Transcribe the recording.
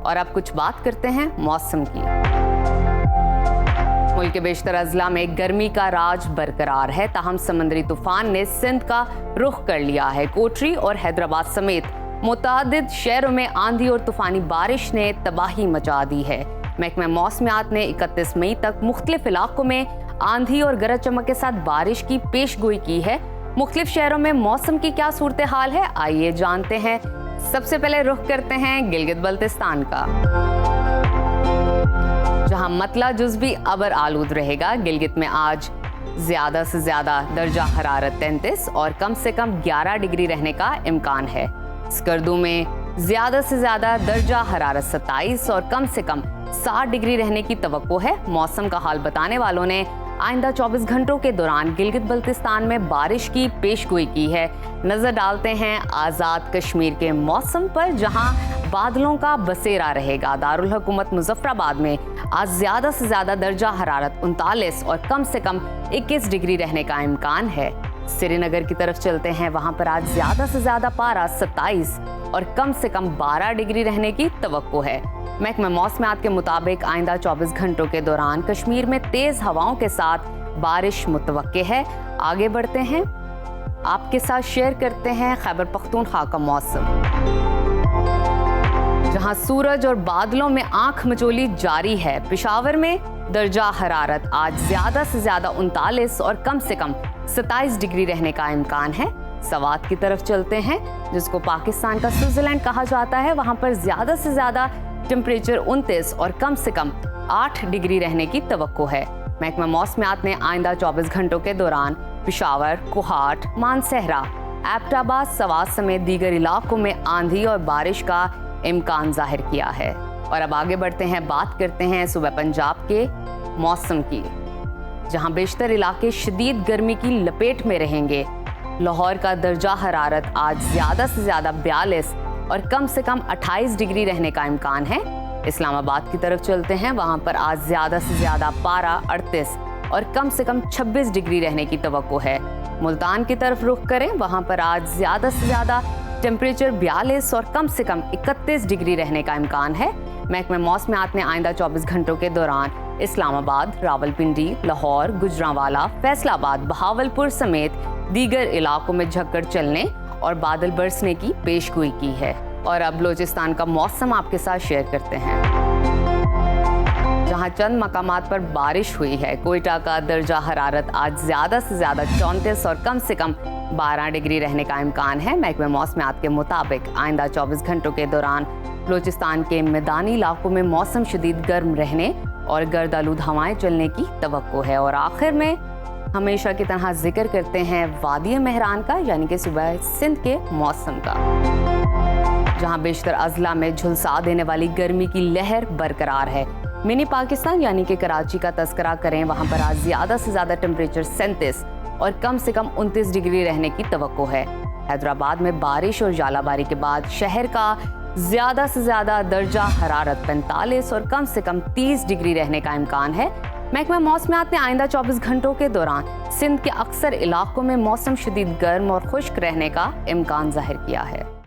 और अब कुछ बात करते हैं मौसम की। मुल्क के बेशतर अजला में गर्मी का राज बरकरार है, ताहम समंदरी तूफान ने सिंध का रुख कर लिया है। कोटरी और हैदराबाद समेत मुतादिद शहरों में आंधी और तूफानी बारिश ने तबाही मचा दी है। महकमा मौसमियात ने 31 मई तक मुख्तलिफ इलाकों में आंधी और गरज चमक के साथ बारिश की पेशगोई की है। मुख्तलिफ शहरों में मौसम की क्या सूरत हाल है, आइए जानते हैं। सबसे पहले रुख करते हैं गिलगित बल्तिस्तान का, जहां मतला जुज़वी अबर आलूद रहेगा। गिलगित में आज ज्यादा से ज्यादा दर्जा हरारत 33 और कम से कम 11 डिग्री रहने का इम्कान है। स्कर्दू में ज्यादा से ज्यादा दर्जा हरारत 27 और कम से कम 60 डिग्री रहने की तवक्को है। मौसम का हाल बताने वालों ने आइंदा 24 घंटों के दौरान गिलगित बल्तिस्तान में बारिश की पेशगोई की है। नजर डालते हैं आज़ाद कश्मीर के मौसम पर, जहां बादलों का बसेरा रहेगा। दारुल हुकूमत मुजफ्फराबाद में आज ज्यादा से ज्यादा दर्जा हरारत 39 और कम से कम 21 डिग्री रहने का इम्कान है। श्रीनगर की तरफ चलते हैं, वहां पर आज ज्यादा से ज्यादा पारा 27 और कम से कम 12 डिग्री रहने की तवक्को है। महकमा मौसमियात के मुताबिक आइंदा 24 घंटों के दौरान कश्मीर में तेज हवाओं के साथ बारिश मुतवक्के है। आगे बढ़ते हैं, आपके साथ शेयर करते हैं खैबर पख्तूनख्वा का मौसम, जहां सूरज और बादलों में आंख मचोली जारी है। पेशावर में दर्जा हरारत आज ज्यादा से ज्यादा 39 और कम से कम 27 डिग्री रहने का इम्कान है। सवात की तरफ चलते हैं, जिसको पाकिस्तान का स्विट्जरलैंड कहा जाता है। वहां पर ज्यादा से ज्यादा टेम्परेचर 29 और कम से कम 8 डिग्री रहने की तवक्को है। महकमा मौसमियात ने आइंदा 24 घंटों के दौरान पेशावर, कोहाट, मानसहरा, एबटाबाद, सवात समेत दीगर इलाकों में आंधी और बारिश का इम्कान जाहिर किया है। और अब आगे बढ़ते हैं, बात करते हैं सुबह पंजाब के मौसम की, जहां बेशतर इलाके शदीद गर्मी की लपेट में रहेंगे। लाहौर का दर्जा हरारत आज ज्यादा से ज्यादा 42 और कम से कम 28 डिग्री रहने का इम्कान है। इस्लामाबाद की तरफ चलते हैं, वहां पर आज ज्यादा से ज्यादा पारा 38 और कम से कम 26 डिग्री रहने की तवक्को है। मुल्तान की तरफ रुख करें, वहां पर आज ज्यादा से ज्यादा टेम्परेचर 42 और कम से कम 31 डिग्री रहने का इम्कान है। महकमा मौसमियात ने आइंदा 24 घंटों के दौरान इस्लामाबाद, रावलपिंडी, लाहौर, गुजरांवाला, फैसलाबाद, बहावलपुर समेत दीगर इलाकों में झक्कड़ चलने और बादल बरसने की पेशगोई की है। और अब बलोचिस्तान का मौसम आपके साथ शेयर करते हैं, जहां चंद मकामात पर बारिश हुई है। कोयटा का दर्जा हरारत आज ज्यादा से ज्यादा 34 और कम से कम 12 डिग्री रहने का इम्कान है। महकमा मौसमियात के मुताबिक आइंदा 24 घंटों के दौरान बलोचिस्तान के मैदानी इलाकों में मौसम शदीद गर्म रहने और गर्द आलूद हवाएं चलने की तवक्को है। और आखिर में हमेशा की तरह जिक्र करते हैं वादी मेहरान का, यानी कि सुबह सिंध के मौसम का, जहां बेशतर अजला में झुलसा देने वाली गर्मी की लहर बरकरार है। मिनी पाकिस्तान यानी कि कराची का तस्करा करें, वहां पर आज ज्यादा से ज्यादा टेम्परेचर 37 और कम से कम 29 डिग्री रहने की तवक्को है। हैदराबाद में बारिश और जालाबारी के बाद शहर का ज्यादा से ज्यादा दर्जा हरारत 45 और कम से कम 30 डिग्री रहने का इम्कान है। महकमा मौसमियात ने आइंदा 24 घंटों के दौरान सिंध के अक्सर इलाकों में मौसम शदीद गर्म और खुश्क रहने का इम्कान जाहिर किया है।